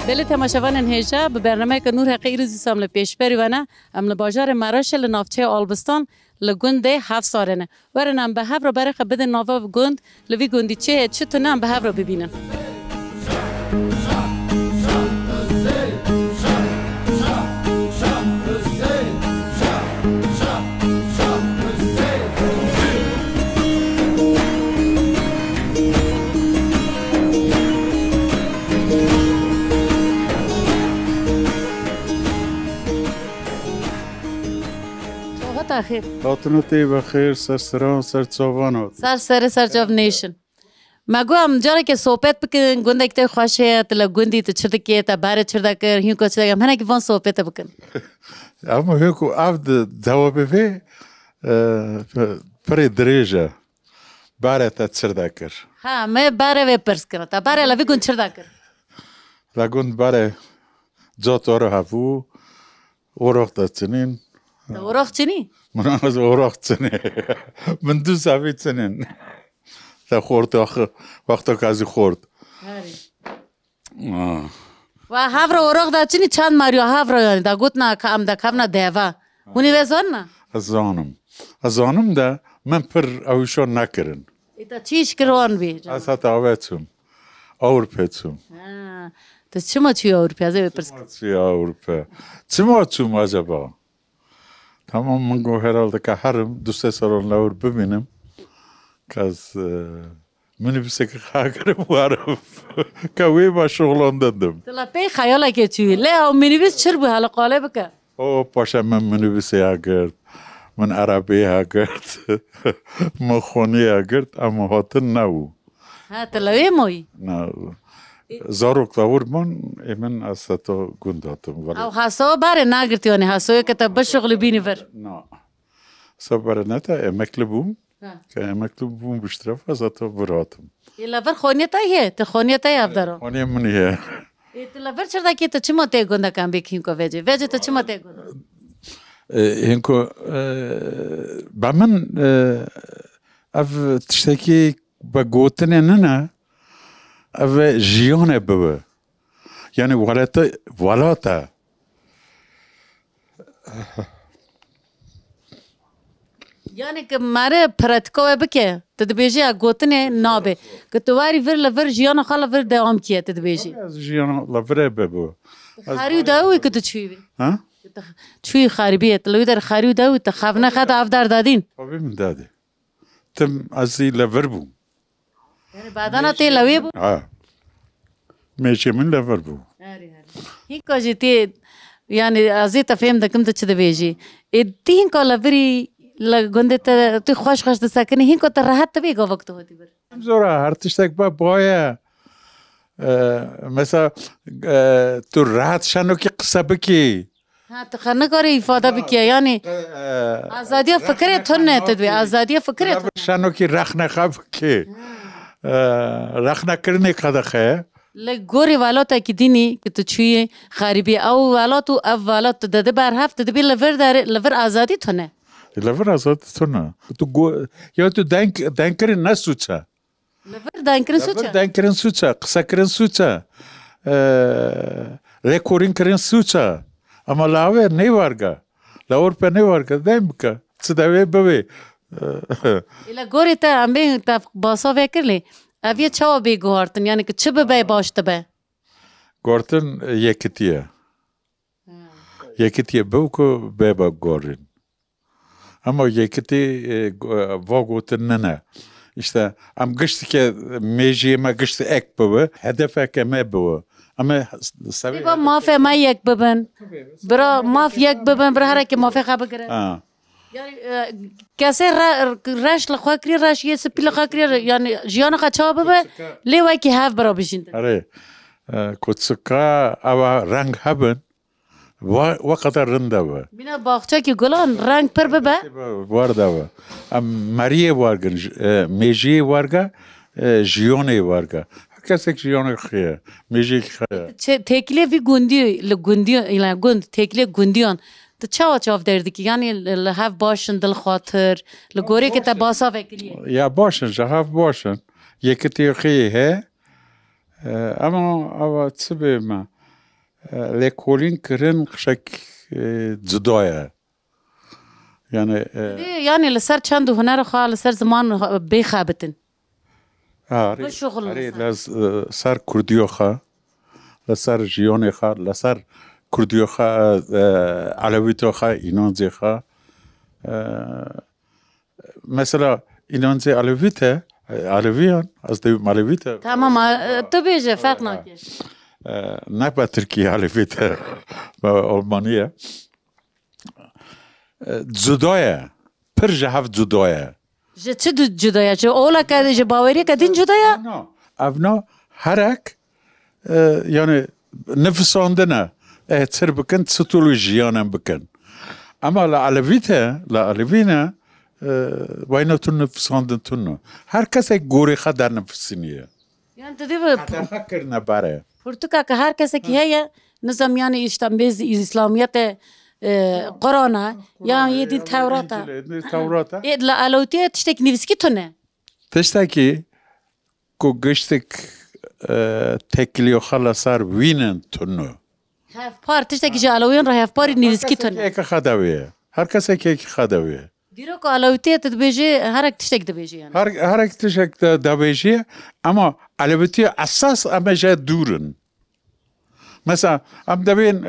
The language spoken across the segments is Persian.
دل تماشاوان هیجا به برنامه که نور حقی روزی سامل پیش بریونه ام لباجار مراش لنافچه آلبستان لگنده 7 سالنه ورنم به هفر برای بده ناوا گند لوی گندی چه تونم به هفر ببینن خیر خاطرتی بخیر سرسران سرچاوانات سرجاو نیشن مگو هم جاره که صحبت بکن گنده که خوشه تلا گندی تو چرده که تا باره چرده کر هیو که چرده منه که وان صحبت بکن اما هیکو افد جوابه وی پری دریجه باره تا چرده کر ها من باره وی پرس کنم تا باره لوی گند چرده کر لگند باره جات آره هفو اوراق دا چنین اوراق چنی؟ من از اوراق چنین من دو سوی چنین تا خورد وقتا که ازی خورد و هفر اوراق دا چنی چند ماریو هفر یعنی دا گوت نا که ام دا کم نا دیوه هونی ویزان نا؟ از آنم دا من پر اویشان نکرن ایتا چیش کروان بی؟ از حتی آویتسوم Avrupa'yım. To čemu ću Avrupa? Zove prska. Çi Avrupa. Çemu açım acaba? Tamam mango herhalde ki harım düşse sorun Avrupa benim. Kaz minibüse ki hakarım varım. Kavi başoğlandadım. Tla pey khayala ke çuy. Le o minibüs çır bu hala qale baka. O paşa men minibüse agert. من عربی هاگرد مخونی هاگرد اما هاتن نو ها تلوی موی نه زاروک داور من ایمن از تو گنداتم او حساب بره نگرتیانی حسابی که تا بشغل بینی ور نه حساب بره نه تا امکلبوم که امکلبوم بشترف از تو براتم ایلا ور خونیت ایه تا خونیت ایه افدارو خونی منیه ایلا ور چردا کی تا چما ته گندا کام بکیم کو وجه تا چما ته گندا هنكو بعمن اف تشتكي بقوتن اننا اف جيونه بوا يعني ولاتا يعني که ماره پراتکو بکه تدبیجی گوتنه نابه که تواری ور لور جیانا خاله ور دوام کیه تدبیجی جيانا لور بوا خاریو داوی که تو چی ها چوی خاربیه تلوی در خاریو داوی تا خفنه خد افدار دادین طبعا من دادی تم ازی لور بو یعنی بعدانا تی لوی بو میشه من لور بو هین کاجی تی یعنی ازی تفهم دکم تا چه بیجی تی هین کا لوری لگنده تا تی خوش دسکنی هین کا تا راحت تبی گا وقت هاتی بر زورا هر تشتک با بایا مثلا تو راحت شنو کی قصه بکی ها تو خرنه کاری ifade بکیه یعنی آزادی فکر تو نه تدوی آزادی فکر تو شنو کی رخ نخاب کی رخ نکرنی قدخه لگوری والاتا کی دینی که تو چوی خریبی او والاتو او والات داده بر هفت دبی لور داره لور آزادی تو نه لور آزادی تو نه تو یا تو دنکرین نسوچه لور دنکرین سوچه لور دنکرین سوچه قصه کرین سوچه رکورین کرین سوچه اما لاور نه وارگا لاور په نه وارگا دایم که څه دا به الا ګوري ته امبه ته باسا وکړلې اوی چا به ګورتن یعنی که چه به باشته به ګورتن یکتیه به کو به با ګورین اما یکتی واگوتن نه işte am gıştı ki mecime gıştı ek baba hedefe keme baba ama sabi ba mafya ma yek baban bra maf yek baban bra hara ki mafya khab kare yani कैसे रश लखवा करी रश ये सब पिला करी yani जियाना का छाव बबे ले वाई की have बरा बिशिन अरे कुछका आवा रंग haben وقت رنده و بینا باغچه کی گلان رنگ پر ببه وارده و مریه وارگن میجی وارگا جیونه وارگا کسی که جیونه خیه میجی خیه تکلیه وی گوندی ایلا گوند تکلیه گوندیان تو چاو دردی که یعنی لحف باشن دل خاطر لگوری که تا باسا وکلیه یا باشن جهاف باشن یکی تیخیه اما چه بیمه لکولین کرن خشک جدایه یعنی لسر چند هنر خواه لسر زمان بخابتن آره لسر کردیو خواه لسر جیان خواه لسر کردیو خواه علویتو خواه اینانزی خواه مثلا اینانزی علویته علویان از دویم علویته تمام تو بیجه فرق نکن نه با ترکیه علویته با آلمانیه جدایه پر جهاف جدایه چه جدایه؟ چه اولا کردی؟ چه باوری کردین جدایه؟ اونا هرک یعنی نفساندنه احتر بکن ستولو جیانم بکن اما لعلوینه ویناتون نفساندن تونو هر کسی گوری خود در نفسینیه یعنی تو دیو فکر نباره پرتوکا که هر کسی که هیه نظام یعنی اشتنبیز اسلامیت قرآنه یا یه دین توراته ایدلا علوتیه تشتک نویسکی تونه تشتکی که گشتک تکلیو خلاصار وینن تونو هفپار تشتکی جا علویان را هفپاری نویسکی تونه هر کسی که خداویه دیرو که علویتیه تدبیجه هر اک تشتک دبیجه یعنی هر اک تشتک دبیجه اما علویتیه اساس اما جا دورن مثلا ام دبین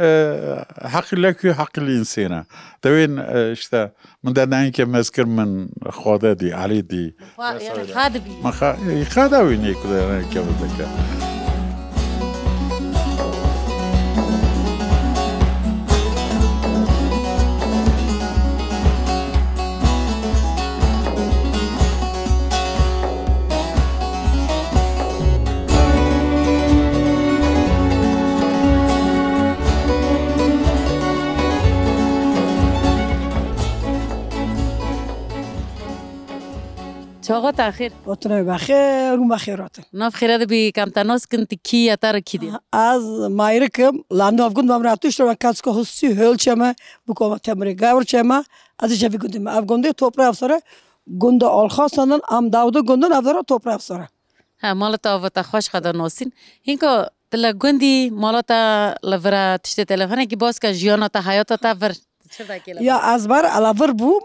حق لکی حق الانسانه دبین اشتا من دادن که مذکر من خواده دی علی دی یعنی خاده بی من خواده بی نیکو دارن که بودکه چاقا تاخیر وطنه بخیر و بخیرات ناف خیرات بی کم تناس کنتی کی یا تر کی دی از مایرکم لاندو افغان ممراتوش رو کاس که حسی هل چما بکوم تمری گاور چما از جوی گندم افغانده توپر افسره گنده آلخاصانن ام داوود گندن افسره توپر افسره ها مالتا وقت خوش خدا ناسین هینکو تلا گندی مالتا لورا تشت تلفنه کی باز که جیانا تا حیاتا تا ور یا از بر علاوه بوم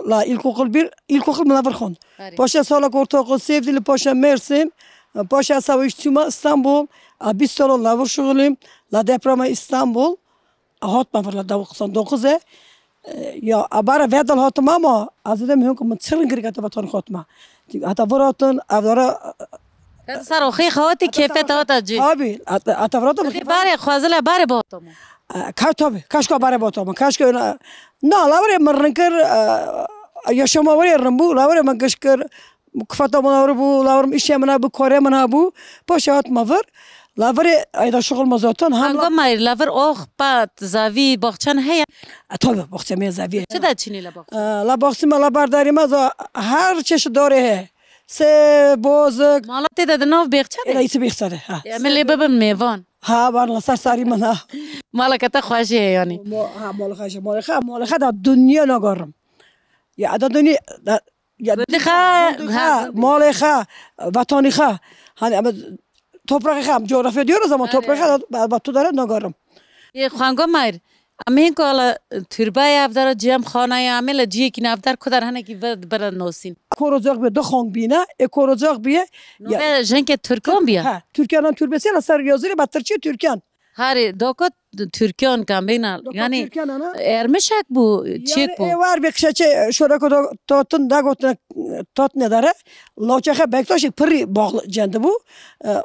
لا ilkokul منور خوند پاشا سالا ortaokul Sevdili Paşa Mersin Paşa Savaş Tüma İstanbul 20 سال نور شغلیم لا deprema İstanbul هاتما فرلا 99 یا ابر ودل هاتما ما از دم هم که تسلنگری کتا بتون خاتما حتی وراتون افدارا سر اخی خواتی کیفیت هاتا جی آبی اتفراتون باره خوازله باره باتم tabii kaşka bare botam kaşka na lavre marınker yaşama var yarın bu lavre magaşkır kfata manavr bu lavre işe mana bu kore mana bu paşat mavar lavre ayda şغل mazatan hangi mayr lavre oh pat zavi bakçan heye tabii bakçam zavi çe da çini la bakçan la bakçım la bardari ma her çeşit dore he se bozuk malate da nav bekçade reisi bekçade ha emeli babam mevan ها بارلا ساری منا مالکتا خوشیه یعنی ها مالخه در دنیا نگارم یا در دنیا یا مالخه وطنیخه هنی اما توپرخه هم جغرافیا دیار زمان توپرخه با تو داره نگارم یه خوانگو مایر امین که حالا تربای افدار جیم خانه عامل جیه کی نافدار کدر هنه کی برد نوسین کوروزاق به دو خانگ بینه کوروزاق بیه یا جنگ ترکان بیا ها ترکیان تربیسی سر یازری باترچی ترکیان هری دوکات ترکیان کم بینا یعنی ارمشک بو چیک بو وار بکشه چه شورا کد تاتن داغوت تات نداره لاچخه بکتاشی پری باغ جنده بو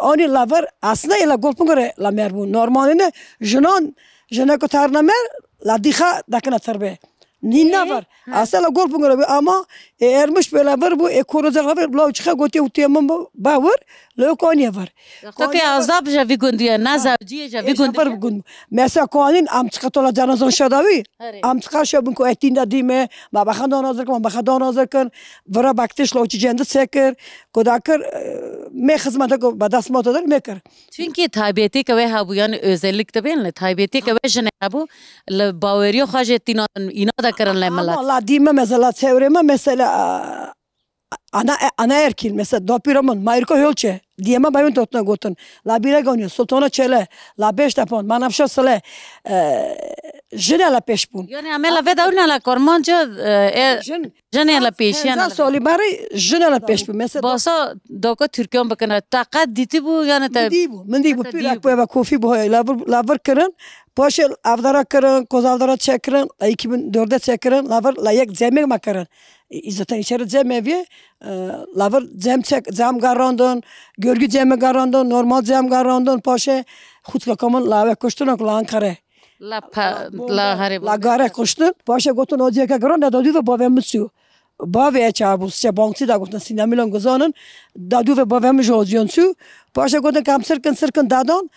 آنی لاور اصلا ایلا گلپنگره لامر بو نورمالی جنه که ترنمه لدیخه دکنه تربه نینا بر اصلا گل پنگره اما ارمش بلافر بو اکوروزاق لافر بلاو چخه گوتی اوتیمم باور لوکانی بر تو که عذاب جوی گندیه نه زوجیه جوی گندیه مثلا کوانین ام چخه تولا جنازان شداوی ام چخه شبن کو اتین دادیمه ما بخدان نظر کن بخدان نظر کن ورا بکتش لوچی جنده سکر کداکر می خدمت کو بدست ما دادر میکر çünkü tabiati که هبو یعنی özellikle benim tabiati که جن هبو باوریو خواجه اینا دا کرن لملا لا دیمه مثلا تورما مثلا ana erkil mesela dopiramın mayırko hölçe diyema bayın totuna gotun la bire gonyo sultana çele la beş tapon manavşa sale jene la peşpun yani amela veda una la kormanca jene la peşiyan Kenza soli bari jene la peşpun mesela basa doko Türkiye bakana takat diti bu yani tabi من bu pir akpo eva kofi bu lavar kırın poşel avdara kırın koz avdara çekirin 2004'de çekirin lavar layık zemek makarın zaten içeri cem evi lavar cem garandın görgü cem garandın normal cem garandın poşe xutka kaman lave koştunak la Ankara la harib la gare koştun poşe gotun ojiye ka garanda dadu ve bavemsu bave çabus çe bankçı da gotun sinamilan gozanın dadu ve bavem jozionsu poşe gotun kam sırkın dadon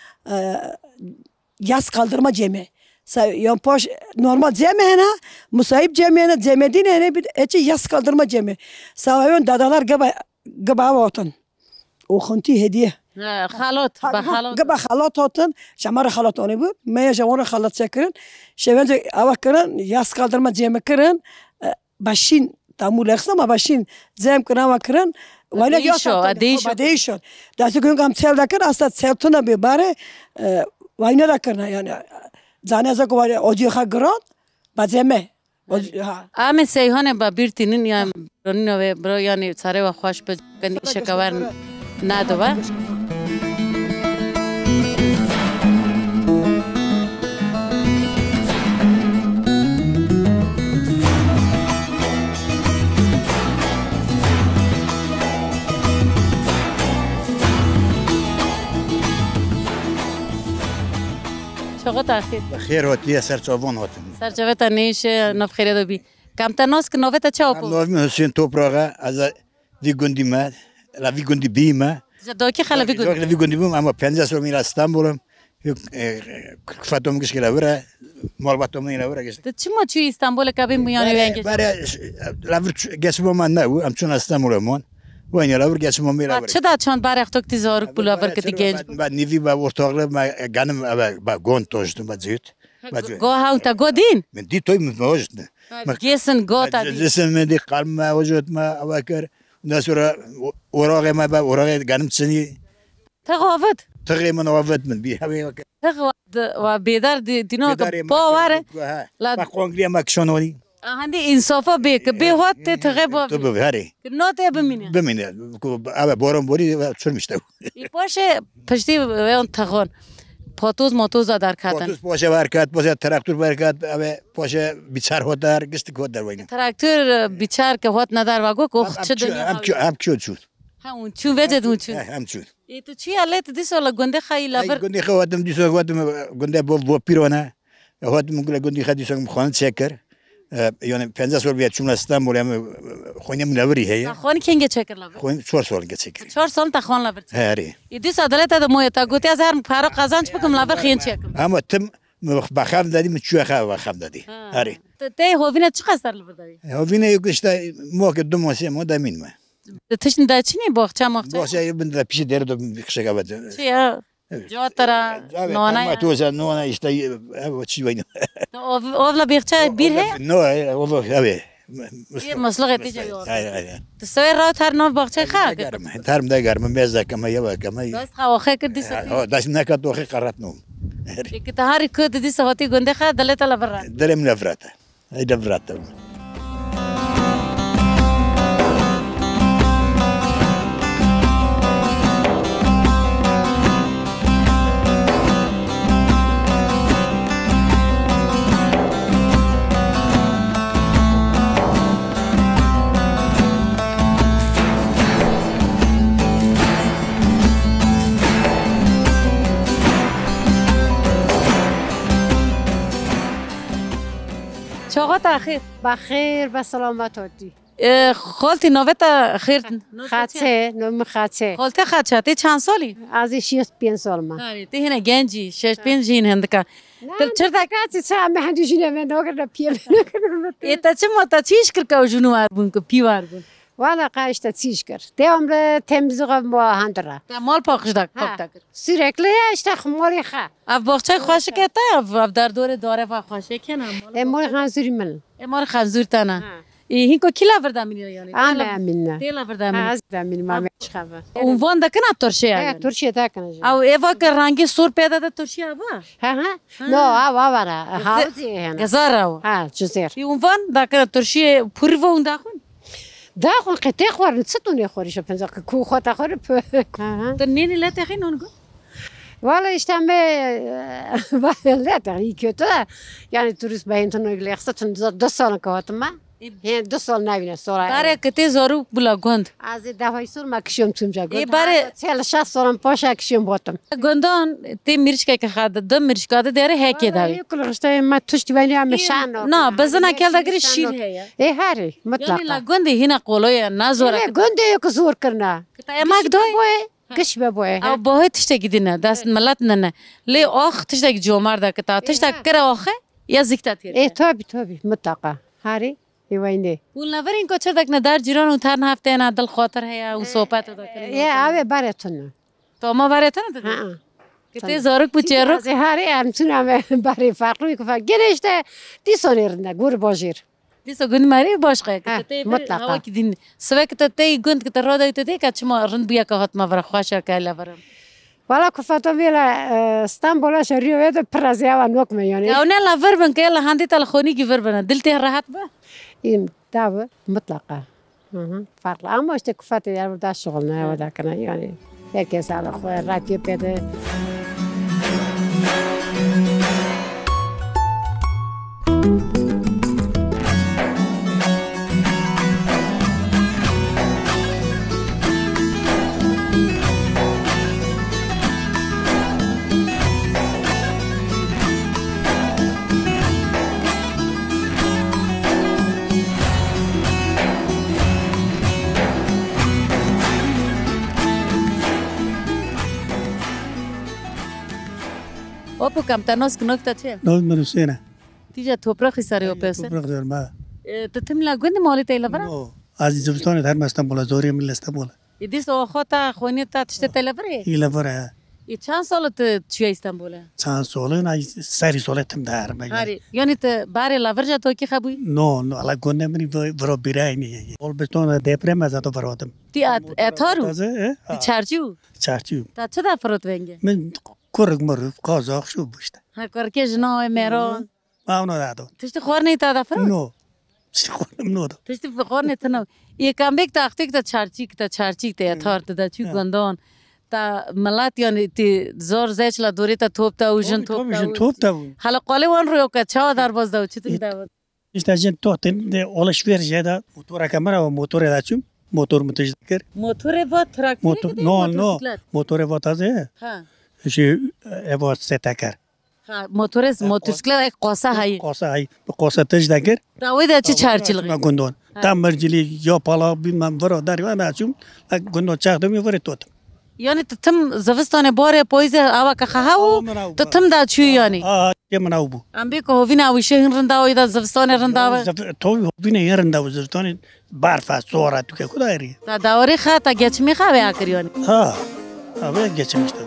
yas kaldırma cemi yan poş normal cemi hena musayip cemi hena cemedine hena bir eçi yas kaldırma cemi sahayon dadalar gaba vatan o xanti hediye خالات با خالات gaba halat atın şamara halat onu bu meye şamara halat çekirin şevence avak kırın yas kaldırma cemi kırın başin tamul eksama başin cem kırama kırın Vayla değişiyor. Dası gün kam sel dakır asla seltuna bir bare vayna dakırna yani zaneza ko var oji khagran bazeme ame seyhane ba birtinin ya ronino ve bro yani sare ve xoş be kan şekavar nadova شغل آخر خیر هاتی سرچاوان هاتم سرچاوت نیش نفخیره دوبی کم تناس که نوبت چه اپو نویم حسین توپراغا از ویگوندی ما لا ویگوندی بیما دوکی خاله ویگوندی ویگوندی بیم اما 50 سال میرا استانبولم کفاتم کش کلا ورا مالباتم میرا ورا کش چی ما چی استانبول کبیم میانی وینگی برای لور گسم ما نه ام چون استانبولمون وين لور گسم میرا ورا چه داد چند برخ تو کتی زارک بولاور کتی گنج بعد نیوی با ورتاغله ما گانم با گون توشتم با زیت گو هاو تا گو دین من دی توی موجود نه گیسن گو تا دین جسم من دی قلب ما وجود ما اوکر ناسورا اوراق ما با اوراق گانم سنی تقاوت تقریبا من وافد من بی هوی تقاوت و بیدار دینا باوره لا با قنگلی ما کشونونی هندی انصافا به که به وقت تقریبا تو بهاری نوته بمینه بمینه آب بارم باری چون میشته ای باشه پشتی اون تقان پاتوز ماتوز در کاتن پاتوز پاشه برکات پاشه تراکتور برکات آب پاشه بیچار هودار گستی هودار وینه تراکتور بیچار که هات ندار واگو که چه دنیا هم چود شد همون چون وجد اون چون هم چود ای تو چی علت دیسالا گنده خیلی لبر گنده خوادم دیسا خوادم گنده با پیرانه خوادم گله گنده خدی سعی می‌خوان چکر yani 50 سال بیاد چون استانبول هم خونیم لوری هی خونی کنگه چکر لبر خون 4 سال چکر 4 سال تا خون لبر هری ایدیس عدالت ده موی تا گوتی از هر پارو قازانچ بکم لبر خین چکم اما تم بخام دادی مچو بخام دادی هری تی هوینه چه قصر لبر داری هوینه یکشته ما که دو ماسی ما دامین ما تشن داچنی باغچه ماغچه باشه بنده پیش در دو خشگا بده چیه جواترا نوانا ما توزا نوانا işte چی وینه اولا بیغچه بیر هی نه اولا اوه مسلقه تیجه تسوی راو تر نو باغچه خواه ترم ده گرم میز کما یا کما دست خواه کردی سوی دست نکرد تو قرات نو که تهاری کد دی سواتی گنده خواه دلت لبر دلم نفرته ای نفرته چاقات اخیر بخیر و سلامتی خالتی نوبت اخیر خاطه نام خاطه خالتی خاطه تی چند سالی از 6-5 سال من تی هنه گنجی 6-5 جین هندکا چرا خاطه سه من هندوشونه من نگر پیل ایتا چه ماتا چیش کر که جنو وار بون که پی وار بون والا قایش تا چیش کر دیوام تمیزگاه با هندرا مال پاکش دک پاک تکر سیرکلی اشتا خماری خا اف باغچه خوشه که تا اف در دور داره و خوشه که نه مال خنزوری من مال خنزور تنه هینکو کی لاوردامینی یعنی انا امنا دی لاوردامینی از دامین ما مش خبر عنوان دکنه ترشیه یعنی ترشیه تا کنه او ایوا که رنگی سور پیدا ده ترشیه با ها نو آوارا هاوزی هنا گزارو ها جزير ای عنوان دکنه ترشیه پوری و اون داخل داخل قطع خور ستون خوريش بنزق كو خطا خور تنيني لا تخين هونغو والله اشتم لا تغني كيوتا يعني تورست باين تنو يقول يخصتن 2 سال كواتما هي 2 سال نبینه سورا باره کتی زارو بلا گند از دفعه سور ما کشیم توم جا ای باره سال 60 سالم پاشا کشیم باتم گندان تی میرچ که خاد دم میرچ کاده داره هکی داوی کل رشته ما توش دیوانی هم شان نه بزن کل دگری شیر هیا ای هاری یعنی مطلقا لا گندی هینا قولوی نازورا گنده یک زور کرنا کتا اماک دوی کش ببوه او باید تشتگی دینه دست ملت نه لی آخ تشتگی جومار ده کتا تشتگ کره آخه یا زیکتا تیر ای تابی مطلقا هاری ایوینه اون لورین کو چردک نه در جیران اون تر هفته نه دل خاطر هیا و صحبت دا کنه یا اوه براتون تو ما براتون ده ها کتی زارک بچه رو هاری امتونم برای فرقی که فکر گرشته دیسونیرنده گور باجیر دیسو گند ماری باش که تی مطلقا. هوا کی دین سوی که تی گند که را دایت تی که چما رند بیا که هات ما ور خواشا که لورم والا کفاتو ویلا استانبول شریو وید پرازیا و نوک میانی او نه لور بن که لا هندی تلخونی کی ور بنا دل ته راحت با این داو مطلقا فرق اما اشته کفاتی یار دا شغل نه ودا کنه یعنی یک سال خو راکی پیدا او کم تناس کنک تا چه نو منوسینا تیجا توپرخی سری او پیسه توپرق دار ما تتم لا گند مالی تی لورم نو از زمستان در استانبول زوری من استانبول ایدیس او خاطا خونی تا تشته تلوری ایلا ورا ای چند سال تو چی استانبول چند ساله نه سری ساله تم در ما هری یعنی تو بار لورجا تو کی خبوی نو علا گونه منی ورا بیرای می اول بستون دپرم از تو برادم تی اتارو تازه تی چارچو چارچو تا چه دفرات ونگه من کرگ مر قازاق شو بوشت هر کار که جنا میران ما اونو دادو تشتی خور نی تا دفرات نو چی خودم نو تشتی خور نی تا نو یه کم بیک تاختی که تا چارچی تا اتار تا چی گندان تا ملت یعنی تی زور زیچ لا دوری تا توپ تا اوجن توپ تا حالا قالی وان روی که چا در باز داو چی تو داو işte jent tohten de alışveriş jeda motora kamera ve motora daçum motor mutezker موتور و تراکتور motor no motor ve taze ها şey eva setakar ها موتورسکلت یک قاسه هایی qasa ay qasa tejdaker داوی دا چی چارچیلگی ma gondon tamircili ya pala bilmem var dar ve daçum gondon çağdım ve tot یعنی تم زوستان باره پاییز آوا که خواهو تم دا چی یعنی yemna bu ام بی که هوین آویشه هن رنداوی دا زوستان رنداوی to bine yerinde bu zırtani barfa sonra tüke kudayri دا داوری خواه تا گچمی خواه بیا کریانی ha abi geçim işte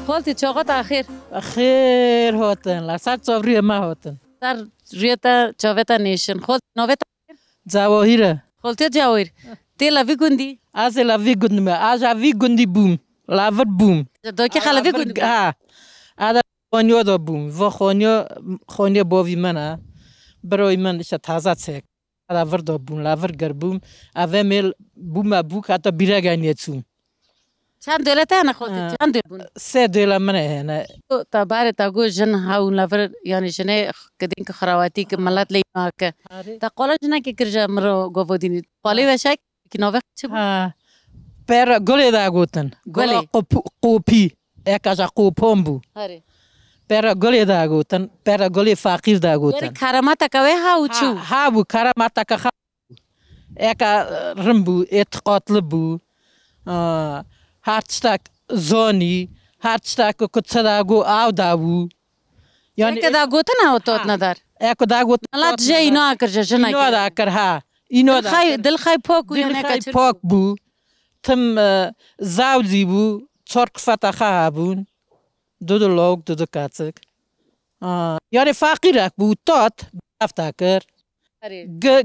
خالتی چاقات آخر خیر هاتن لسات صبری ما هاتن در ریتا چاوتا نیشن خالت نوتا جواهیره خالتی جاویر تی لوی گندی از لاوی گندم از لاوی گندی بوم لاور بوم دو که خلوی گندی ها آدا خانیو دا بوم و خانیو باوی منه برای من اشت تازه سک لاور دا بوم لاور گر بوم اوه میل بوم بو که تا بیره گنیتون چند دولت هنه خالتی چند دول بون 3 دوله منه هنه تا باره تا گو جن هاون لور یعنی جنه کدین که خرواتی که ملت لی که تا قالا جنه که کرجا مرو گوو دینی قالی وشک که نوه چه بود ها پر گلی دا گوتن گلی قوپی اکاجا قوپم بو هره پر گلی دا گوتن پر گلی فقیر دا یعنی گوتن کرامتا کوي هاو چو ها بو کرامتا که اکا رمبو اتقاتل بو هر تشتاک زانی هر تشتاک کت داگو آو داو یعنی که دا گوتن اوتوت ندار اکو داگو ملات جه اینو آکر جه اینو دا کر ها اینو دا دل خای پاک و دل یعنی خای کچر پاک بو تم زاودی بو چرک فتاخه بون دو لوگ دو کاتسک یعنی فقیرک بو تات افتاکر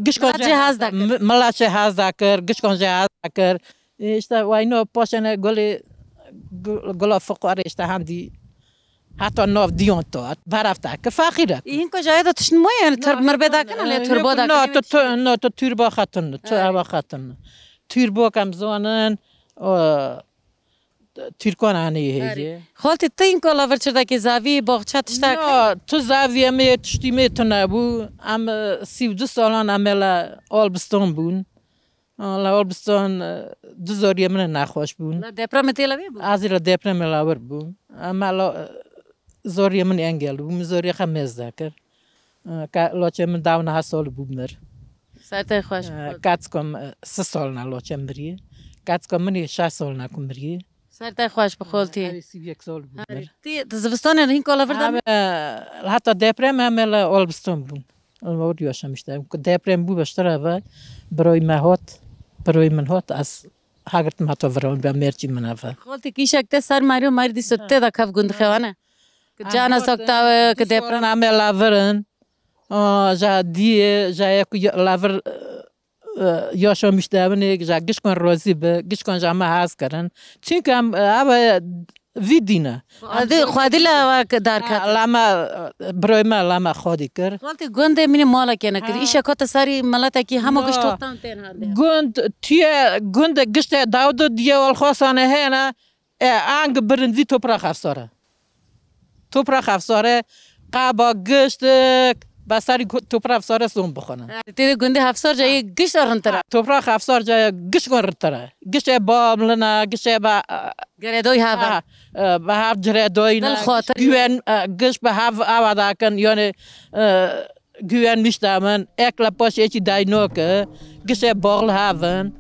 گشکان جهاز دکر ملاش جهاز دکر گشکان جهاز دکر işte وینو پاشنه گل فقاره işte همدی حتی ناف دیون تات برافت که فقیرک این کجای دا تشن مو یعنی ترب مربه دکن علی تربا دکن نه تو تربا خاتن تو ابا خاتن تربا کم زانن ترکان انی هیچ خالتی تا این کلا ورچرده که زاوی باغچه تشتاک نه تو زاویه می تشتی می تو نبود ام 32 سالان عملا آلبستان بون آلبستان دوزاری من نخواش بون دپرم تیلاوی بود از را دپرم لاور بون اما زوری من انگل بون زوری خمیز دکر لچه من 12 سال بود مر سرت خوش کاتس کم 3 سال نه لچه مریه کاتس کم منی 6 سال نکم مریه سرت خوش بخالتی 31 سال بود مر تی زوستان این کلا وردم حتی دپرم عملا آلبستان بون الان یاشم میشتم که دپرم بود بیشتر و برای من هات از هاگرت ماتو ورون به مرچی منافع خالتی کیشک ته سر ماریو ماری دی سته دا کف گند خوانه که جانا ساکتا که دپرم عملا ورن جا دیه جا یک لاور یاشم میشتم نه جا گش کن روزی به گش کن جامعه هاز کردن چون که اب ویدینه خودی لا دار کرد لما برای ما لما خودی کرد خالتی گند مینی مالا کنه که ایش کات سری ملاتا کی همه گشت توتان تن هنده گند گشت داود دیه والخواسانه هنه آنگ برندی توپرخ افساره قابا گشت بسری توپرخ افساره سوم بخونه تی گندی افسار جای گشت رنتره توپرخ افسار جای گشت کن رنتره گشت با ملنا گشت با گردوی هوا به هف جردوی نه گوین گشت به هف آواده کن یعنی گوین میشتامن اکلا پاش ایچی داینو که گشت باغل هاون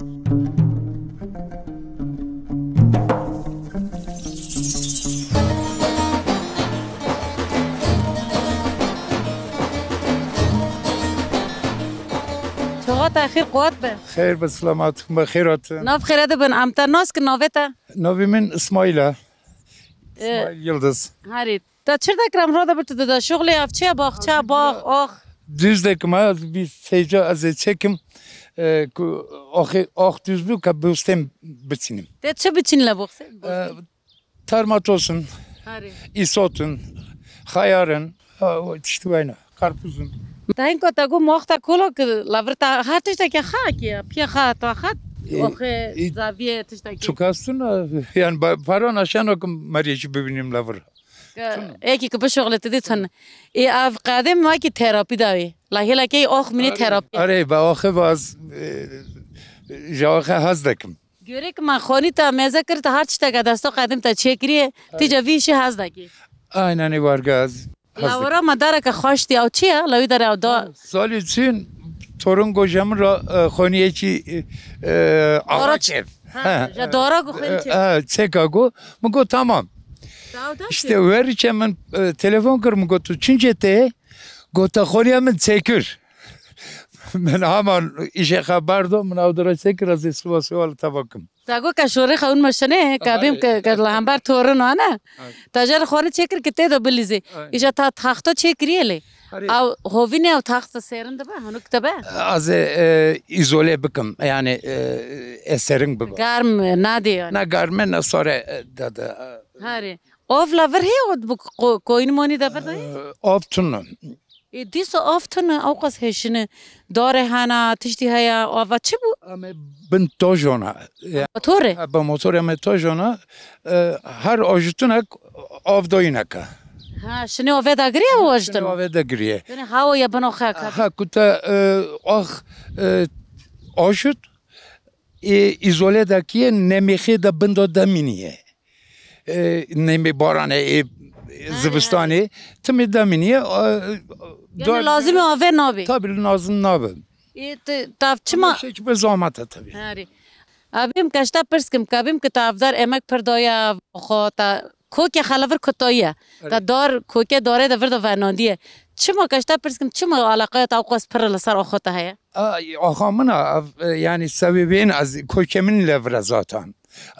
تأخير قوات به خیر به سلامتون بخیرات ناف خیرات بن امتا ناس که ناویتا نوی من اسماعیل یلدز هاری تا چرا دکرم را دبرت دا شغلی افچه باغ آخ düz de ama bir seyirci az çekim düz bu kabustem bitinim. De çe biçin la boxe Tarmat olsun, هاری isotun, hayarın, işte böyle karpuzun. تا این کتا گو ماختا کلو که لورتا هر تشتا که خا کیا پیا خا تا خا آخه زاویه تشتا که Çok aslında yani paran aşağı okum mariyeşi bebenim lavur. یکی که به شغلت دیدن ای اف قدم ما کی تراپی داوی لاهیلا کی آخ منی تراپی آره با آخه باز جاخه هزدکم. گوری که من خانی تا مزه کرد هر چی تا دستا قدم تا چکریه تی جویش هست دکی Aynen vargaz. لاورا مداره که خوشتی او چیه لوی داره او دا سال için torun kocamın xoniyeçi Ağaçev. جا دارا گو خیلی چیه Çekago. Mugo tamam. İşte verirken ben telefon kırmı gotu çünkü gota xoniyamın çekir. Ben hemen işe haberdom من avdara çekir az isvasıval tabakım. تاگو کشوری خون مشنه کابیم که لامبر تورن آنه تاجر خونه چکر کته دو بلیزی ایجا تا تختا چکریه او هوینه او تخت سرنده به هنوک تبه Az izole bıkım yani eserin bıkım. گرم نادی Ne garmen ne sonra dedi. هاری اوف لاور هی او کوین مونی دبر دای Oftunu. دیسو آفتن اوقاس هشنه داره هنا تشتی هیا او چی بو Ama ben tojona. موتوره با موتور هم tojona her ajutunak avdoyinaka. ها شنو اوه داگری او وجدن Ave de griye. یعنی هاو یا بنو خاک Ha kuta ajut izole dakiye nemihe da bendo daminiye. Nemi barane zivistani timi daminiye. یعنی لازم اوه نابی Tabii lazım nabe. تاف چما Şey ki be zahmete tabii. هاری ابیم کشتا پرس کم کبیم که تا افدار امک پردایا خو تا کوک خلاور کتایه تا دار کوک داره دور دو ونادیه چما کشتا پرس کم چما علاقه تا قص پر لسر آخوته هیا آخا من يعني سببين از کوک من لور زاتان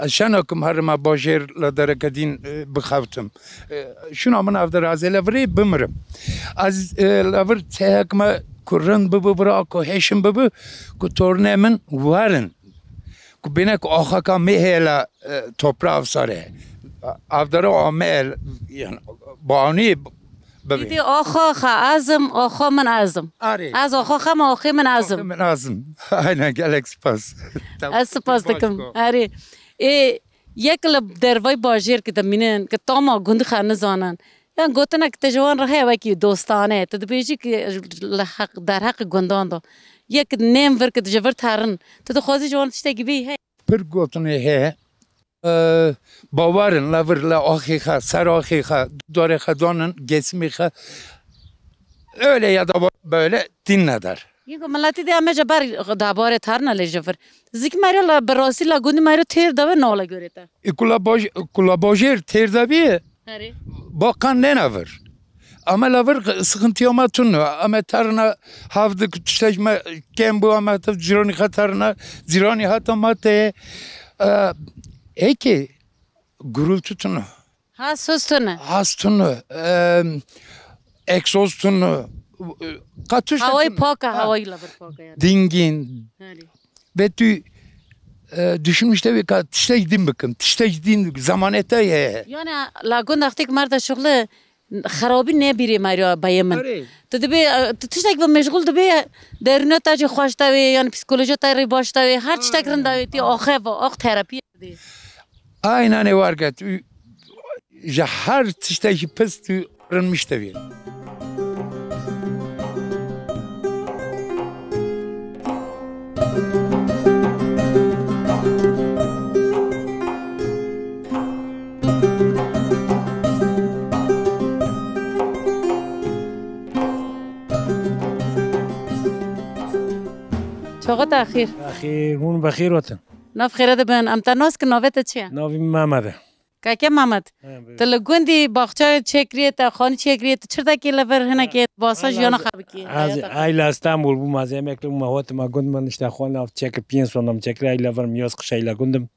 شنکم هر ما باجر لدرکدین بخوتم شنو من افدار از لوری بمرم از لور تهکم کرن ببو برا کو هشم ببو کو تورنه من وارن کو بینک آخا کا مهلا توپرا افساره افدار آمل یعنی بانی دیدی آخا خا ازم آخا من ازم از آخا خم آخی من ازم من ازم aynen گلک سپاس از سپاس دکم آره یک لب دروای باجر که دمینن که تاما گند خانه زانن یعنی گوتنه که تجوان راه و کی دوستانه تدبیجی که در حق گندان دو یک نیم ور که تجور ترن تو خوازی جوان تشتگی بی هی پر گوتنه هی باورن لور لا آخیخه سر آخیخه داره خدانن گسمی خه öyle ya da böyle dinleder. یکو ملاتی دی همه جبر داباره تر نلی جفر زیک میره براسی لگونی میره تیر داوه ناله گوریته Kula bojer terdabiye هری bakan ne never. Ama laver sıkıntı ama tunu ama tarına havdık tüştecme kem bu ama tabi zironi hatarına zironi hatamate eki gürültü tunu ها سوستونه has tunu egzoz tunu katış هوای پاکه هوای لبر پاکه yani dingin هری ve tü düşünmüşte bir kat tiştecdin bakın tiştecdin zamanete ye. yani لاگون وقتی که مرد شغل خرابی نبیری مریا بیمن تو دبی تشتک و مشغول دبی درونت تاج خوش دوی یعنی پسیکولوژی تاری باش دوی هر چیزی کرن دوی تی آخه و آخ تراپی دی Aynen ne var kat her tişteci pes tü öğrenmişte bir. چقدر تأخیر اخیر اون بخیر وطن ناف خیرت بن ام تناس که نوبت چیه ناوی محمده که محمد تلگوندی باغچه چکریه تا خانی چکریه تا چرتا کی لور هنه که باسا جیانا خب کی از ایل استانبول بوم از امکلم ما ما گند من işte خون اف چک پیانسونم چکری ایل لور میاس قشایلا گندم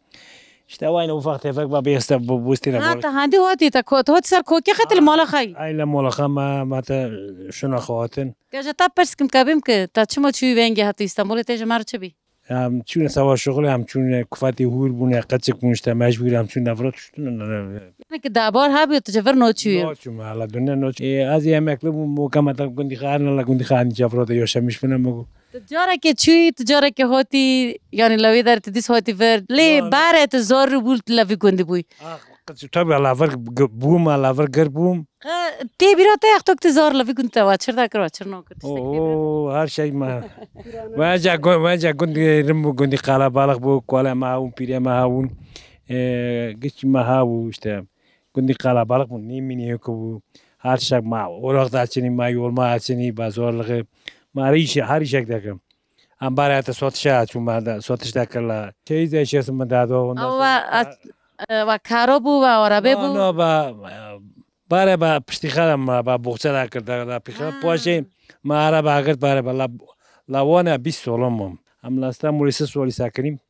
işte واین وفاق تفک با بیست بوستی ها را تا هندی هاتی تا کوت هات سر کوکی خطل مالا خی ایل مولا ما تا شنا خواتن که جتا پرسکم کبیم که تا چما چوی ونگی هات استانبول تیج مار چه بی هم چون سوا شغل هم چون کفاتی هور بونه قچک بونشته مجبور هم چون نفرات شدن یعنی که دابار ها بیو تجور نوچوی نوچم حالا دنیا نوچ از امکلم موکم تا گندی خان لا گندی خان جفرات یا شمیش بنم مگو تجاره که چوی تجاره که هاتی یعنی لوی در تدیس هاتی ورد لی باره تزار بول لوی گندی بوی tabii alavar boom alavar gar boom تی بیرات اختوک تزار لوی گند تا وچر دا کر وچر نو کر her şey ma vaja gundi rimbo gundi qala balık bu kola maun pire maun giç mahavu işte gundi qala balık bu nimini bu her şey ma orak da çini ma yol ma çini bazorlığı mariş her şey dakım ambarata satışa çuma da satışta kala şey de şeysin dado و کارو بو و عربه بو نه باره با پشتی خدم با بخچه را کرده دا پیخه پاشه ما عربه اگر باره با لوانه 20 سالم هم لاستم موریسه سوالی ساکنیم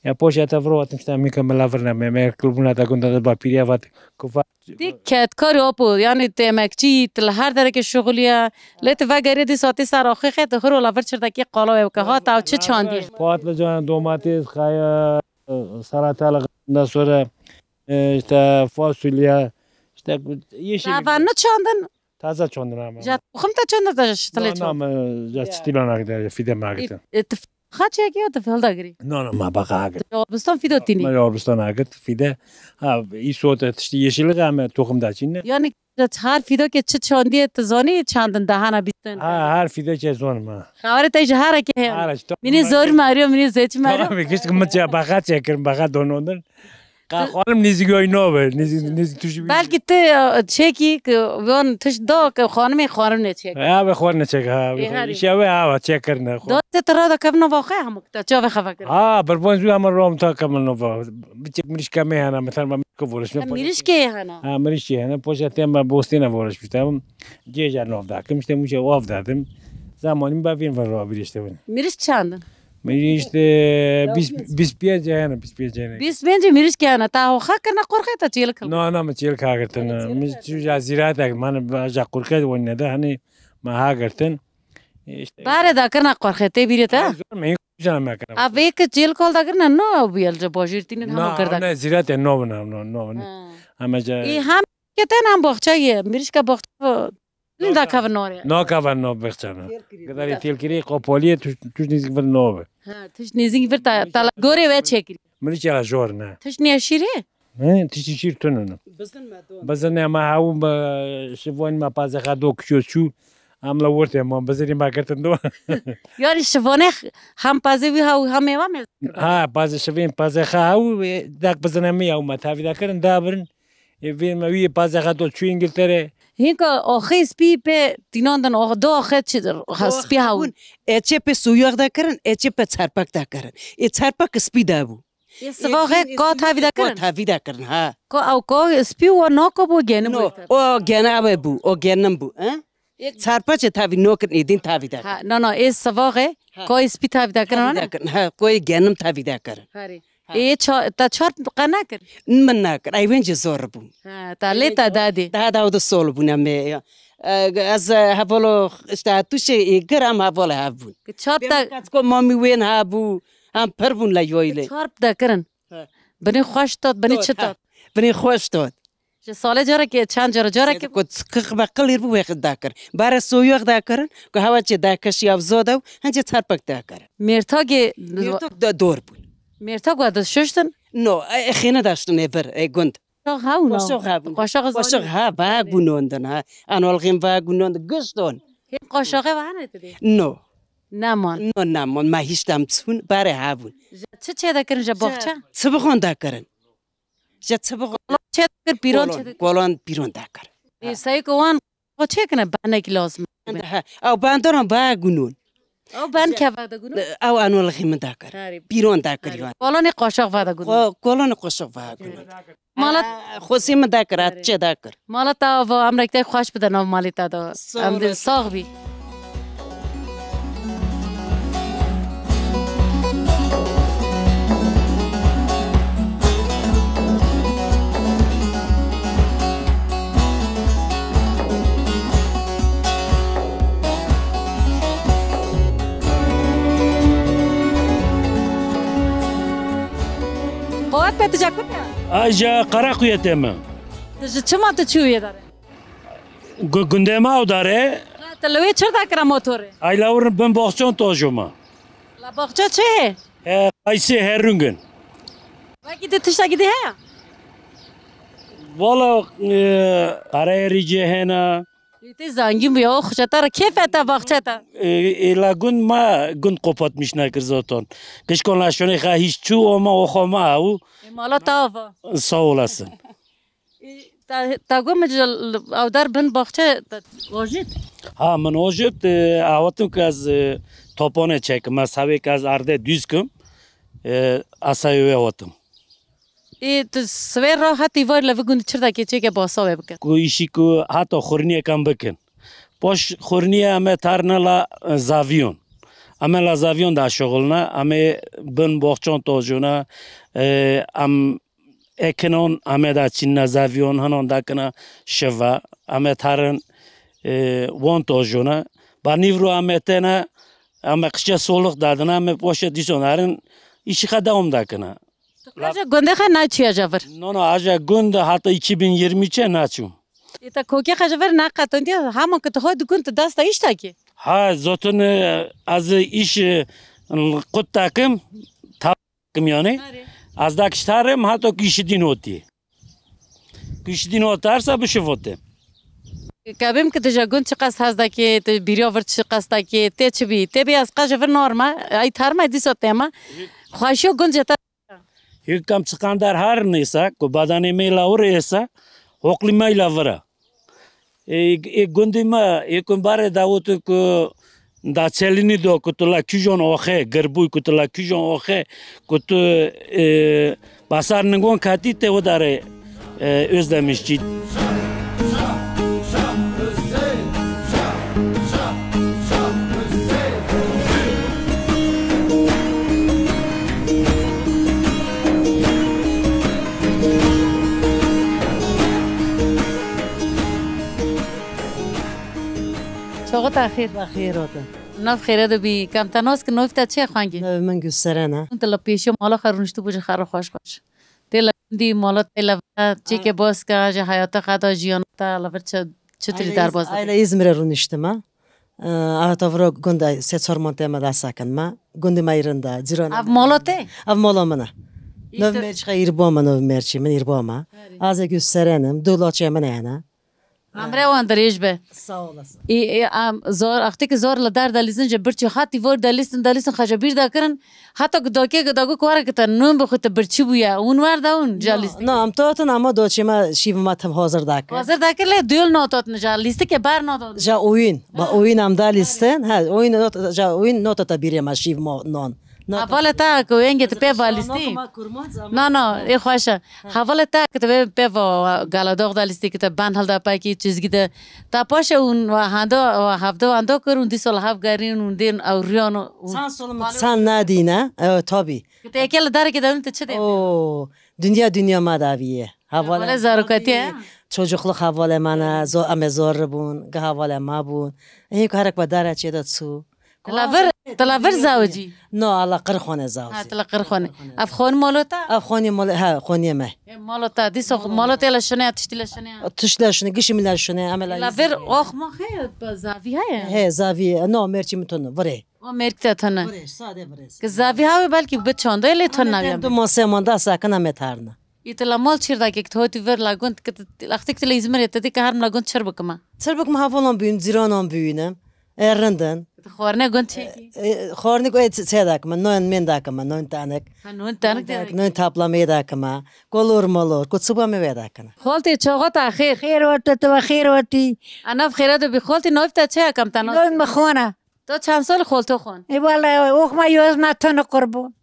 یا پاشه تفرو واتم شتم میکم لافرنه ممر کلبونه تا کنده با پیریا وات کفا دی کت کاری آپو یعنی تمکچی تل هر درک شغلیه لیت وگری دی ساعتی سر آخه خیت خورو لافر چرده کی قالا و که ها تا چه چاندی پات لجان دوماتیس خایا سرطان نصوره işte fasulye işte yeşil. Tavanı çandın. Taze çandın ama. Jat خم تا چند تا شتله چون. Ama jat stilana gider fide magit. خاچه کی تو فلدا گری. No ma baka agit. Arabistan fido tini. Ma Arabistan agit fide ha isot işte yeşillik ama tohumda çinne. Yani her fido که چه چاندی تزانی چاندن دهانا بیستن. Her fide چه زون ما. خبر تا جهره که. منی زور ماریو منی زیچ ماریو. Tamam kişi kımçı baka çekirim baka donondan. خانم نیزگوی نوبه نیز توش بلکه تو چکی که وان تش دا که خانم نه چک به خور نچک ها شبه ها چک کرنه دا ترا دا کم نواقع هم تا چه خبر کرد پر بونزو هم روم تا کم نوا بچه مریش کمی هنه مثلا ما میکوورش میریش که هنه مریش که هنه پوشتی هم بوستی نوارش بیشتم جیجر ناف داکم میشته موشه واف دادم زمانی ببین و راه بیشته بود میریش چند میریش 25 هنه 25 هنه 25 میریش که هنه تا خا کنه قرخه تا چیل کل نه ما چیل کا کرتن می چو جزیرات من باجا قرخه و نه ده هنه ما ها کرتن باره دا کنه قرخه تی بیرته می جان ما کنم اوه که چیل کل دا کنه نه بیل جو باجرتی نه هم کرده نه زیرات نه اما جا ای هم که تن هم باغچه میریش که باغچه دا کاور نوره نه کاور نو بخشانه کداری تیل کری قپولی توش نیزی ور نوبه توش نیزی ور تا گوره و چکری مری چلا جور نه توش نیشیره نه توش شیر تو نه بزن ما هاو شوان ما پازه خدو کشو عملا ورته ما بزنیم با کردن دو یاری شوانه هم پازه وی هاو هم میوه می ها پازه شوین پازه خاو داک بزنم میاو ما تاوی دا کردن دابرن وین ما وی پازه خدو چو انگلتره هینکا آخه سپی په دیناندن آخه دو آخه چی سپی هاون اچه په سویاق دا کرن اچه په چرپک دا کرن ای چرپک سپی دا بو یه سواغه کا تاوی دا کرن تاوی دا کرن ها کا او کا سپی و ناکا بو گنه بو او گنه اوه بو او گنم بو چرپا چه تاوی نو کرن ایدین تاوی دا کرن نه ای سواغه کا سپی تاوی دا کرن ها کوئی گنم تاوی دا کرن ای تا چهار قنا کر من نکر ایوان چه زور بو تا لیتا دادی دا دا سول بو نمی از هفولو استاتوش گرام هفول هفون چهار تا کو مامی وین هفو هم پر بون لایویله چهار دا کرن بنی خوش داد بنی چطور بنی خوش داد چه ساله جاره که چند جاره که کخ بقلیر بو وقت دا کر بار سویاق دا کرن که هوا چه دا کشی افزاده هنچه چرپک دا کرن مرتاگ دور بود مرتاگ و داشتن نو خینه داشتن ایبر گند قاشق ها باگ بونوندن ها انالغیم باگ بونوندن گشتون قاشقه و هنه تدی نو نمان ما هیچ دمتون باره ها بون چه دا کرن جا باغچه چه بخون دا کرن چه بخون چه در پیران کلان پیران دا کرن سعی کوان چه کنه بانه کی لازم او باندارم باگ بونون او بان که وعده گونو او انالغیم دا کر پیران دا کریوان کلان قاشق وعده گونو کلان قاشق وعده گونو مالت خوشیم دا کرد چه دا کر مالت تا و امریکای خوش بده نام مالی تا دا ام ساغ بی قوات بيت جاكوت اجا قراقيت ما چما تو چويه داره گندما او داره تلوي چردا کرا موتور ای لاور بن باخچون توجما لا باخچه چه قایسه هرونگن وقتی تشتا گیدی ها والا قرای ریجه هنا تی زنگیم بیا خوشتر کیف تا باخچه تا ایلا گند ما گند قپات میشنه کرزاتون کشکان لاشونه خواهی هیچ چو اما اوخا ما او مالا تاوا ساول هستن تا گم او در بن باخچه واجد ها من واجد آواتم که از توپانه چک ما سوی که از ارده دوز کم اسایوی آواتم ای تو سویر را حتی وار لوگوند چردا که چه که باسا بکن کو ایشی کو حتی خورنیه کم بکن پاش خورنیه همه ترنلا زاویون همه لا زاویون دا شغلنا همه بن باخچان تاجونا ام اکنون همه دا چین زاویون هنون دا کنا شوا همه ترن وان تاجونا با نیورو همه تنه همه قشا سولق دادن همه پاش دیسون هرن ایشی خدا دا کنا Aja gönde ha na çiğ aja var. No aja gönde hatta 2023'e naçum. İta koke aja var na katın diye hamon ki tohu dükün te dasta iş taki. Ha zaten az iş kut takım takım yani. Az da kiştarım hatta kişi din oti. Kişi din otarsa bir şey vote. Kabim ki deja gön çıkas hazda ki te biriya var çıkas da ki te çibi te beyaz kaja var norma ay tarma diso tema. Xoşu gön jeta یکم چقدر هر نیسا که بدن میلا ور ایسا حقلی میلا ورا ای گندی ما یکم بار داوت که دا چلینی دو که تو لکیجان آخه گربوی که تو لکیجان آخه که تو بسر نگون کاتی ته و داره özlemişçi. چاقا تاخیر بخیر آدم ناف خیره دو بی کم تناس که نوف تا چه خانگی؟ من گسترانه اون تلا پیشو مالا خرونشتو بوجه خرو خوش خوش تلا دی مالا تلا چی که باز که جه حیاتا خدا جیانتا لور چطوری در باز ایلا İzmir'e runiştim. Ahtavra gunda seçar montema da sakın ma. Gundi mayrında zirana. Av mala te? Av mala mana. Nov merç khayr bama nov merçi men irbama. Az gösterenim dolaçya men yana. امره وان دریج به Sağ olasın. زور اختی که زور لدار دلیزن جه برچی خاطی ور دلیسن خجبیر دا کرن حتی که داگو کواره که تا نون بخوی تا برچی بویا اون ور دا اون جالیست نه ام تاتن ama doçema şivma tam hazır dakika. hazır da kerle düğül notat ne jalisti ke bar notat Ja oyun. Ba oyun am da listen. Ha oyun ja oyun nota ta birema şivma non. حواله تا که وینگه تا پی والیستی نه نه ای خوشه حواله تا که تا پی گالاداغ دالیستی که تا بند هل دا پای که چیزگی دا تا پاشه اون و هندو و هفته و هندو کرون دی سال هف گرین اون دین او ریانو Sen ne dine? Evet tabii. که تا اکیل داره که دارون تا چه دی؟ Oo, dünya madaviye. حواله زاروکاتیه Çocukluk havale mana, zor bun, havale ma bun. İyi ki harak badara çeda su. تلاور زاوجی نه الله قرخونه زاوجی تلا قرخونه افخون مالوتا افخونی مال ها خونی ما مالوتا دیسو مالوتا لشنه تشتی لشنه تشلشونه گشی ملشونه عملا تلاور آخ ما خیر زاویه هه زاویه نه مرچی متونه وره و مرکت تنه وره ساده وره که زاویه های بلکه به چانده لی تن نبیم دو ماسه مانده ساکنه متارنه ایتلا مال چیر دا که توتی ور لاگوند که لختی که تلا ازمر یتدی که هرم لاگوند چر بکما چر بکم هفالان بیون زیرانان بیونم errenden خورنه گوند چی خورنه گوید سیدک من نون من داکم نون تانک نون تابلامه داکم کلور مالور کتسبا می داکم خالتی چاقا تا خیر خیر وقت تو خیر وقتی انا بخیره دو بی خالتی نوف تا چه کم تناس نون مخونه تو چند سال خالتو خون ای والا اوخ ما یوز نتونه قربون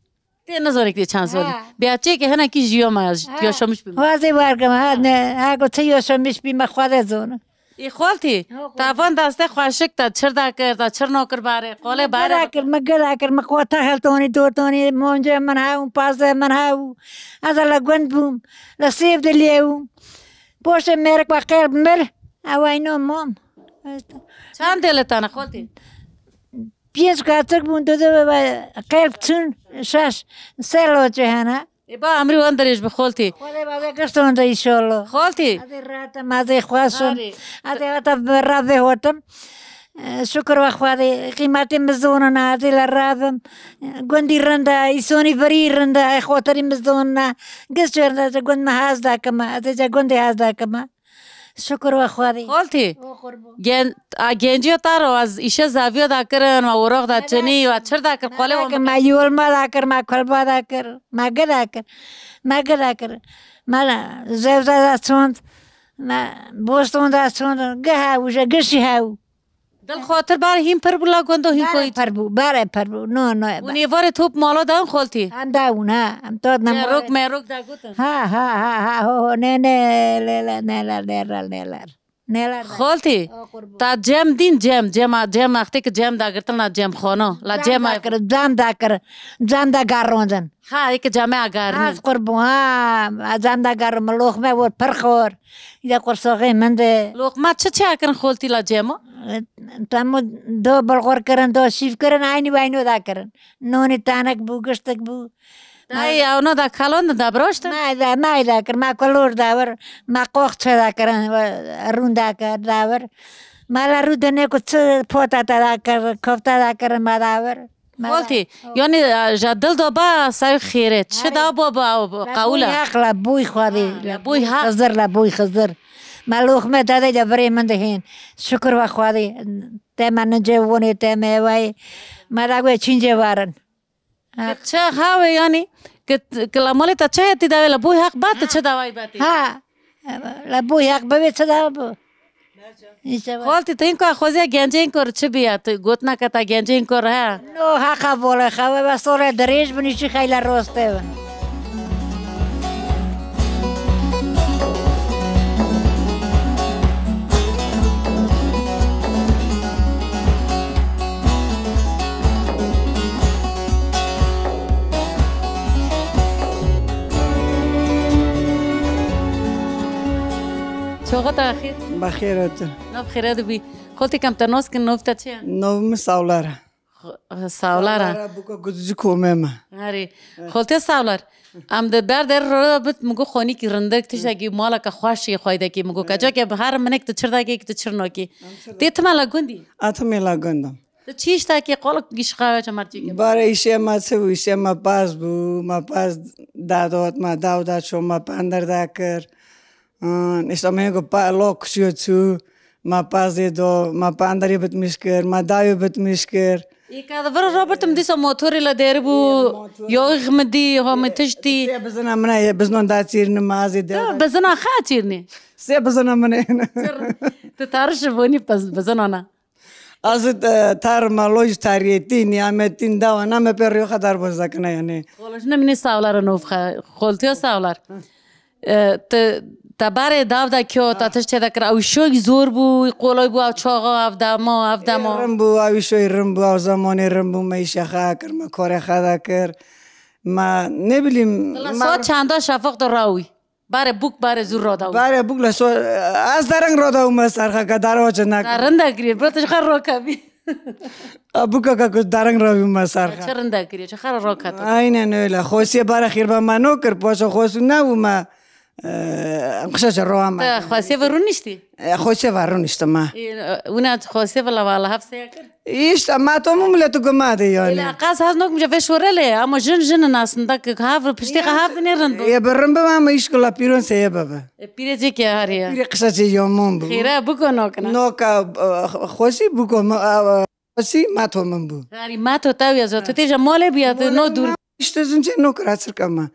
تی نزاری که چند سالی بیا چه که هنه کی جیو ما یا شمش بیم وازی بارگم ها نه اگه تو یا شمش بیم خواهد زونه ای خالتی تافان دسته خواشک تا چر دا کر تا چر نوکر باره قاله باره مگل اکر مقوطه هلتونی دورتونی مونجه من هاون پازه من هاو از لگوند بوم لسیف دلیوم پوش مرک و قلب مر او اینو مام چند دلتانه خالتی پیش کاتک بون دو قلب چون شش سلو چهنه با امری وان دریش به خالتی خاله بابا گستون دا ایشالله خالتی از راتم از خواسم از راتم راضی هاتم شکر و خواهی قیمتی مزدون نه از لرادم گندی رنده ایسونی فری رنده خاطری مزدون نه گست رنده از گند محاز داکم از جا گندی هاز داکم شکر و خواهی خالتی گنجی تارو از ایشه زاویه دا کرن و وراغ دا چنی و چر دا کر قاله و ما یول ما دا کر ما کلبا دا کر ما گدا کر ما گدا کر ما زوزا دا چوند ما بوستون دا چوند گه وجه گشی هاو دل خاطر بار هیم پر بلا گندو هیم کوی باره پر بو نه اونی واره توپ مالا دان خالتی هم داون ها هم تاد نمو مروک دا گوتن ها نه نه خالتی تا جم دین جم اختی که جم دا گرتن نا جم خانه لا جم جم دا گاروندن ها ایک جمع اگر از قربو ها جم دا گارم لوخمه ور پرخور یا قرصاقه منده لوخمه چه اکرن خالتی لا جمو تامو دو بلغور کرن دو شیف کرن اینو دا کرن نونی تانک بو گشتک بو دای اونا دا کلان دا براشت ما دا کر ما کلور داور ما قوخ چه دا کرن رون دا کر داور ما لارو دنه کو چه پوتا دا کر کفتا دا کرن ما داور خالتی یعنی جدل دا با سای خیره چه دا با قوله اخلا بوی خواهی بوی خزر بوی خزر مالوخ ما داده جبری من دهین شکر و خواهی تم من جوونی تم وای ما دا گوی چینجه وارن چه هاوی یعنی که لامالی تا چه هتی داوی لبوی حق بات چه داوی باتی ها لبوی حق ببی چه داوی بو خالتی تو این که خوزی گنجه این کار چه بیاد گوت نکتا گنجه این کار ها نو حقا بوله خواه بس طور دریج بنیشی خیلی راسته بن شوقت اخیر بخیرت نو بخیره بی خالتی کم تناس که نوفتا چه نو ساولاره ساولاره بوکا گزوزی کومه ما هری خالتی ساولار ام ده بر در رو بت مگو خانی کی رنده تیش کی مالا که خواشی خوایده کی مگو کجا که هر منک ته چردا کی ته چرنو کی تیت مالا گوندی اتمی لاگندم تو چیش تا کی قال گیش خاوه چمرچی کی باره ایشه ما سو ایشه ما پاس بو ما پاس دادات ما داودا شو ما پندر داکر استامه پا لوک شو ما پاس دو ما پندری بت میشکر ما دایو بت میشکر ایکا ور رابرتم دیسو موتوری لا دربو یو غمدی هم تشتی بزنا من بزنون داتیر نمازی ده بزنا خاطرني سه بزنا من تتعرش بوني بزنا از تار مالوج تاریتی نیامتین داو نام پریو خدار بزکنه یعنی خالش نمینی ساولار نوف خالتیو ساولار تباره داودا کیو تاتش چه دکر او شوی زور بو قولای بو او چاقا او دما رمبو او شوی رمبو او زمان رمبو میشه خا کر ما کار خدا کر ما نبلیم ساعت چندا شفاق دو راوی باره بوک باره زور را داو باره بوک لسو از درنگ را داو مسرخه که دارو چه نکن درنده کریه براتش خر را کبی بوکا که کس درنگ را مسرخه چه رنده کریه چه خر را کتو اینه نویله خوشی باره خیر با منو کر پاشو خوشو نو ما خشش روام خواسته ورون نیستی خواسته ورون نیست ما اون خواسته ولی والا هفته کر ایست ما تو مملت گماده یعنی قاس هاز نوک مجا فشورله اما جن ناسنده که هاف پشتی هاف نرند یه برم به ما ایشکلا پیرون سه بابا پیره چی که هریه پیره قصه چی یومون بو خیره بکو نوکنا نوکا خوشی بکو خوشی ما تو من بو هری ما تو تاوی از تو تیجا ماله بیاد نو دور işte zunce nokra sırkama.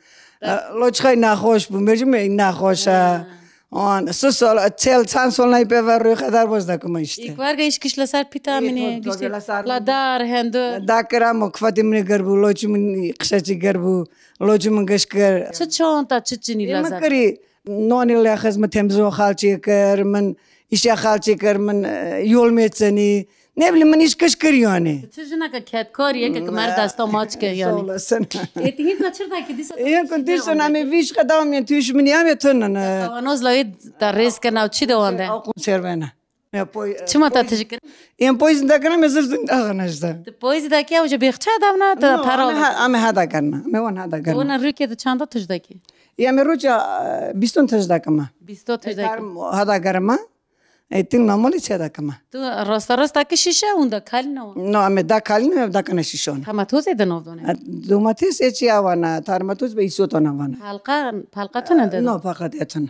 Loçkay nahoş bu mercim nahoşa. On sosol çel sansol nay pevar kadar bozda kuma işte. İlk var iş kişle sar pitamine işte. La dar hendo. Dakra mokfatim ne garbu loçumun kısaçı garbu loçumun gaşkar. Çanta çiçini lazar. Makari nonil khizmet temzo khalçı kar men işe khalçı kar men yol metseni. Ne bileyim ben iş kış yani. Tüzüne ka kâtkariye ki mer dasta maç ke yani. Olasın. Etihi kaçırda ki disa. Kondisyonu ama viş kadam ya tüş min ya metun. Tavanos laid da risk na uçi de onda. Konservena. Çuma ta teşekkür. Em pois da kana mesaj dağına işte. Pois da ki avca bexça davna da para. Ama hada karna. Me on hada karna. Ona rüke de çanda tujda ki. Ya me ruça biston tujda kama. Biston tujda ki. Hada karma. Etin namoli çeda kama. Tu rasta ki şişe onda kalno. No ame da kalno da kana şişon. Tamatoz eden ovdone. Domates eçi avana tarmatoz be isotona avana. Halqa tuna no fakat etuna.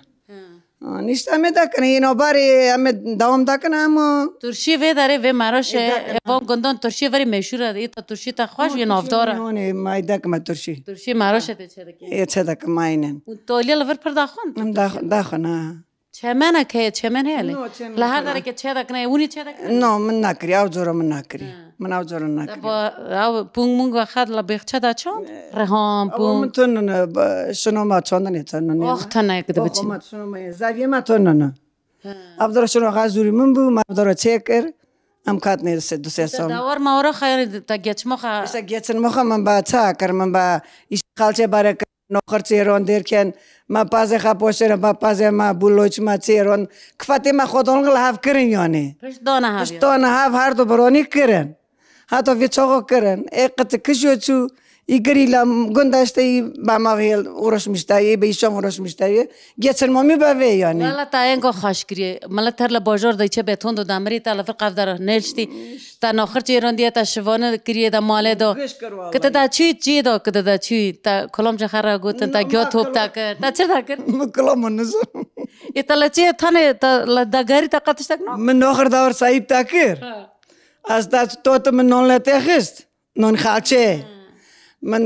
Niște ame da kana ino bari ame davam da kana ama Turşi ve dare ve maroşe evo gondon turşi veri meşhur adi ta turşi ta xoş ye navdara. Ne mai da kama turşi. Turşi maroşe de çeda ki. Çeda kama aynen. Toliya ver per da xon. Da xona. Çemena ke çemen hele. La her dare ke çeda kna uni çeda. No men nakri av zora men nakri. Men av zora nakri. Av pung mung va khad la bexça da çon. Reham pung. Men tun şunu ma çondan etun. Oxtana ekde biçi. Ma şunu ma zaviye ma tun. Avdara şunu gazuri men bu ma avdara çeker. Am kat ne se du se son. Dawar ma ora khayr ta geçmo kha. İşte geçen mo men ba çakar men ba iş kalçe barek نخرچیران درکن ما پازه خپوشر ما پازه ما بولوچ ما چیران کفاتی ما خودون گلهاف کرن یعنی پشت دانه هاف هر دو برانی کرن حتی وی چاقو کرن اقت کشو چو ایگری لام گنداشته ای با ما ویل اورش میشتایی به ایشام اورش میشتایی گیتن مامی باوی یعنی والا تاین کو خوش کریه مال تر ل بازار دایچه بتون دو دمری تا لفر قفدار نلشتی تا نخرچیران دیه تا شوانه کریه دا ماله دو کته دا چی دو کته دا چی تا کلام جخره گوتن تا گیو توپ تا کر تا چر تا کر کلام نزو ایتالا چی تانه تا دا گاری تا قطش تک نو من نخر داور صاحب تا کر از دا تو من نون لته خست نون خالچه من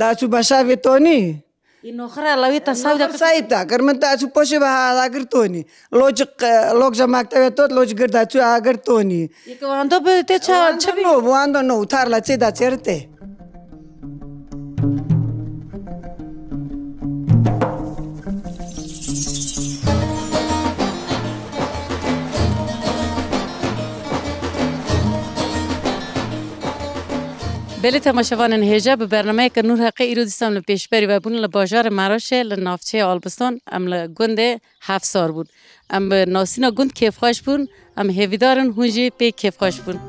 داچو بشاوی تونی این آخر علوی تصاوی نفر سایب تا کر من داچو پوشه به آگر تونی لوج جماعت تو لوج گر داچو آگر تونی یک واندو به ته چه بی نو واندو نو تار لچه دا چرته بله تماشاوان هجا به برنامه که نور حقی ایرو دیستم لپیشبری و بون لباجار مراشه لنافچه آلبستان ام لگند 7 سال بود ام ناسینا گند کیف خوش بون ام هیویدارن هونجی پی کیف خوش بون